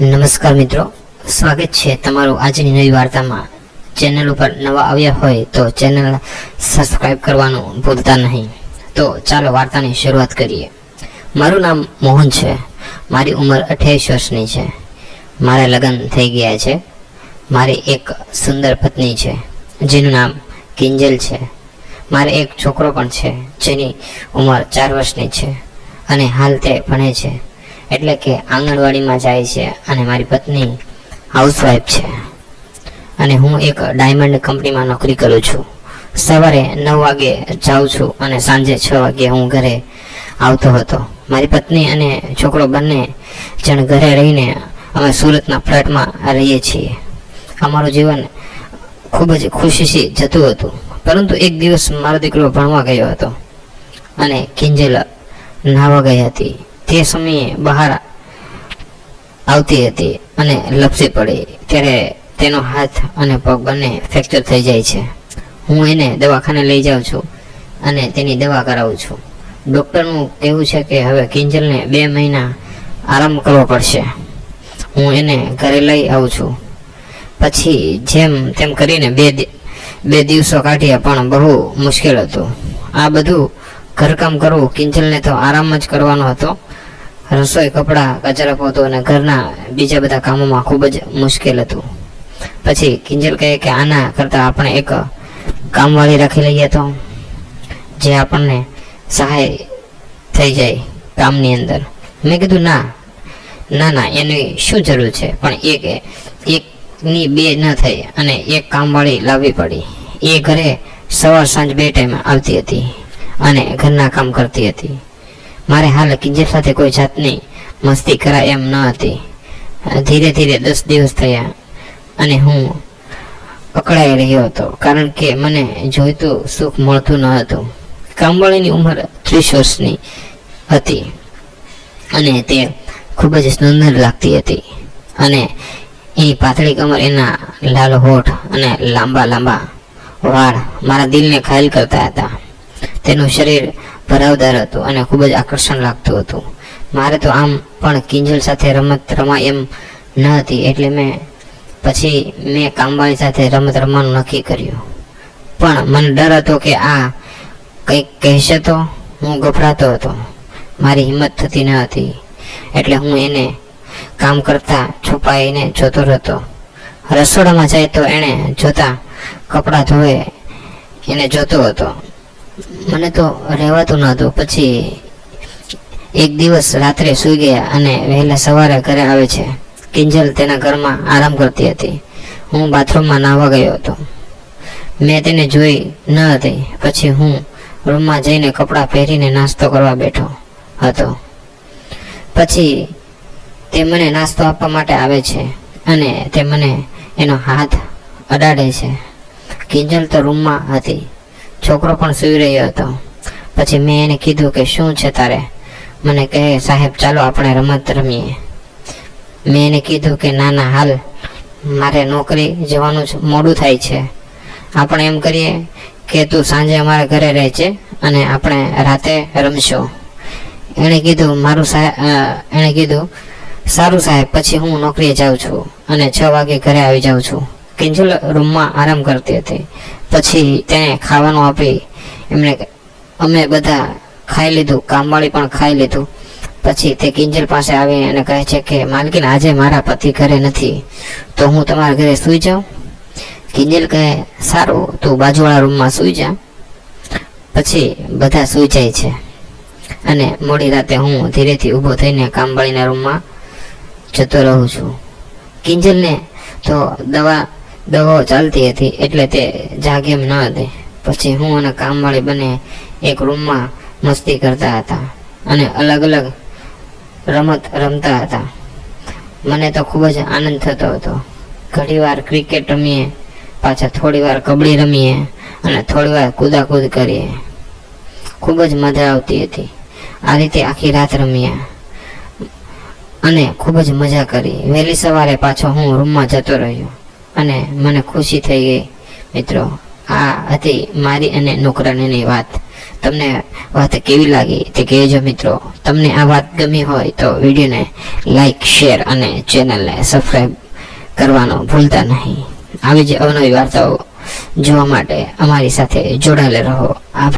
નમસ્કાર મિત્રો, સ્વાગત છે તમારું આજની નવી વાર્તામાં। ચેનલ ઉપર નવા આવ્યા હોય તો ચેનલ સબસ્ક્રાઇબ કરવાનું ભૂલતા નહીં। તો ચાલો વાર્તાની શરૂઆત કરીએ। મારું નામ મોહન છે। મારી ઉંમર 28 વર્ષની છે। મારા લગ્ન થઈ ગયા છે। મારી એક સુંદર પત્ની છે જેનું નામ કિંજલ છે। મારે એક છોકરો પણ છે જેની ઉંમર 4 વર્ષની છે અને હાલ તે ભણે છે, એટલે કે આંગણવાડીમાં જાય છે। અને મારી પત્ની હાઉસવાઈફ છે અને હું એક ડાયમંડ કંપનીમાં નોકરી કરું છું। સવારે 9 વાગે જાઉં છું અને સાંજે 6 વાગે હું ઘરે આવતો હતો। મારી પત્ની અને છોકરો બંને જણ ઘરે રહીને અમે સુરતના ફ્લેટમાં રહીએ છીએ। અમારું જીવન ખૂબ જ ખુશીથી જતું હતું, પરંતુ એક દિવસ મારો દીકરો ભણવા ગયો હતો અને કિંજલ નાહવા ગઈ હતી। તે સમયે બહાર આવતી હતી અને લપસી પડી, ત્યારે તેનો હાથ અને પગ બંને ફ્રેક્ચર થઈ જાય છે। હું એને દવાખાને લઈ જાઉં છું અને તેની દવા કરાવું છું। ડૉક્ટરનું કહેવું છે કે હવે કિંજલને 2 મહિના આરામ કરવો પડશે। હું એને ઘરે લઈ આવું છું। પછી જેમ તેમ કરીને બે દિવસો કાઢ્યા, પણ બહુ મુશ્કેલ હતું આ બધું ઘરકામ કરવું। કિંજલને તો આરામ જ કરવાનો હતો। રસોઈ, કપડાં, કચરા પોતું અને ઘરના બીજા બધા કામોમાં ખૂબ જ મુશ્કેલ હતું। પછી કિંજલ કહે કે આના કરતાં આપણે એક કામવાળી રાખી લઈએ તો, જે આપણને સહાય થઈ જાય કામની અંદર। મેં કીધું ના એની શું જરૂર છે, પણ એકની 2 ન થઈ અને એક કામવાળી લાવવી પડી। એ ઘરે સવાર સાંજ 2 ટાઈમ આવતી હતી અને ઘરના કામ કરતી હતી। મારે હાલ કિંજલ સાથે કોઈ જાતની મસ્તી કરાય એમ ન હતી। ધીરે ધીરે 10 દિવસ થયા અને હું અકળાઈ રહ્યો હતો, કારણ કે મને જોઈતું સુખ મળતું ન હતું। કામવાળીની ઉંમર 30 વર્ષની હતી અને તે ખૂબ જ સુંદર લાગતી હતી અને એની પાતળી કમર, એના લાલ હોઠ અને લાંબા વાળ મારા દિલને ઘાયલ કરતા હતા। તેનું શરીર ભરાવદાર હતું અને ખૂબ જ આકર્ષણ લાગતું હતું। મારે તો આમ પણ કિંજલ સાથે રમત રમાય એમ ન હતી, એટલે મેં કામવાળી સાથે રમત રમવાનું નક્કી કર્યું। પણ મને ડર હતો કે આ કંઈક કહેશે તો। હું ગભરાતો હતો, મારી હિંમત થતી ન હતી, એટલે હું એને કામ કરતા છુપાઈને જોતો રહેતો। રસોડામાં જાય તો એને જોતા, કપડાં ધોવે એને જોતો હતો। મને તો રહેવાતું ન હતું। પછી એક દિવસ રાત્રે સૂઈ ગયા અને વહેલા સવારે ઘરે આવે છે। કિંજલ તેના ઘરમાં આરામ કરતી હતી। હું બાથરૂમમાં નાહવા ગયો હતો। મેં તેને જોઈ ન હતી। પછી હું રૂમમાં જઈને કપડાં પહેરીને નાસ્તો કરવા બેઠો હતો। પછી તે મને નાસ્તો આપવા માટે આવે છે અને તે મને એનો હાથ અડાડે છે। કિંજલ તો રૂમમાં હતી, છોકરો પણ સૂઈ રહ્યો હતો। પછી મેં એને કીધું કે શું છે તારે? મને કહે, સાહેબ ચાલો આપણે રમત રમીએ। મેં એને કીધું કે ના હાલ મારે નોકરી જવાનું મોડું થાય છે। આપણે એમ કરીએ કે તું સાંજે અમારા ઘરે રહે છે અને આપણે રાતે રમશું। એણે કીધું સારું સાહેબ, પછી હું નોકરીએ જાઉં છું અને 6 વાગે ઘરે આવી જાઉં છું। કિંજલ રૂમમાં આરામ કરતી હતી। પછી તેને ખાવાનું આપી અમે બધા ખાઈ લીધું, કામવાળી પણ ખાઈ લીધું। પછી તે કિંજલ પાસે આવી અને કહે છે કે માલકીન, આજે મારા પતિ ઘરે નથી, તો હું તમારા ઘરે સૂઈ જાઉં? કિંજલ કહે, સારું, તું બાજુવાળા રૂમમાં સૂઈ જા। પછી બધા સૂઈ જાય છે અને મોડી રાતે હું ધીરેથી ઊભો થઈને કામવાળીના રૂમમાં જતો રહું છું। કિંજલને તો દવાઓ ચાલતી હતી, એટલે તે જાગે એમ ન હતી। પછી હું અને કામવાળી બંને એક રૂમમાં મસ્તી કરતા હતા અને અલગ અલગ રમત રમતા હતા। મને તો ખૂબ જ આનંદ થતો હતો। ઘણીવાર ક્રિકેટ રમીએ, પાછા થોડીવાર કબડ્ડી રમીએ અને થોડીવાર કૂદાકૂદ કરીએ। ખૂબ જ મજા આવતી હતી। આ રીતે આખી રાત રમ્યા અને ખૂબ જ મજા કરી। વહેલી સવારે પાછો હું રૂમમાં જતો રહ્યો અને મને ખુશી થઈ ગઈ। મિત્રો, આ હતી મારી અને નોકરાણીની વાત। તમને વાત કેવી લાગી તે કહેજો મિત્રો. તમને આ વાત ગમી હોય તો વિડીયોને લાઈક, શેર અને ચેનલને સબસ્ક્રાઈબ કરવાનું ભૂલતા નહીં. આવી જ અવનવી વાર્તાઓ જોવા માટે અમારી સાથે જોડાયેલા રહો.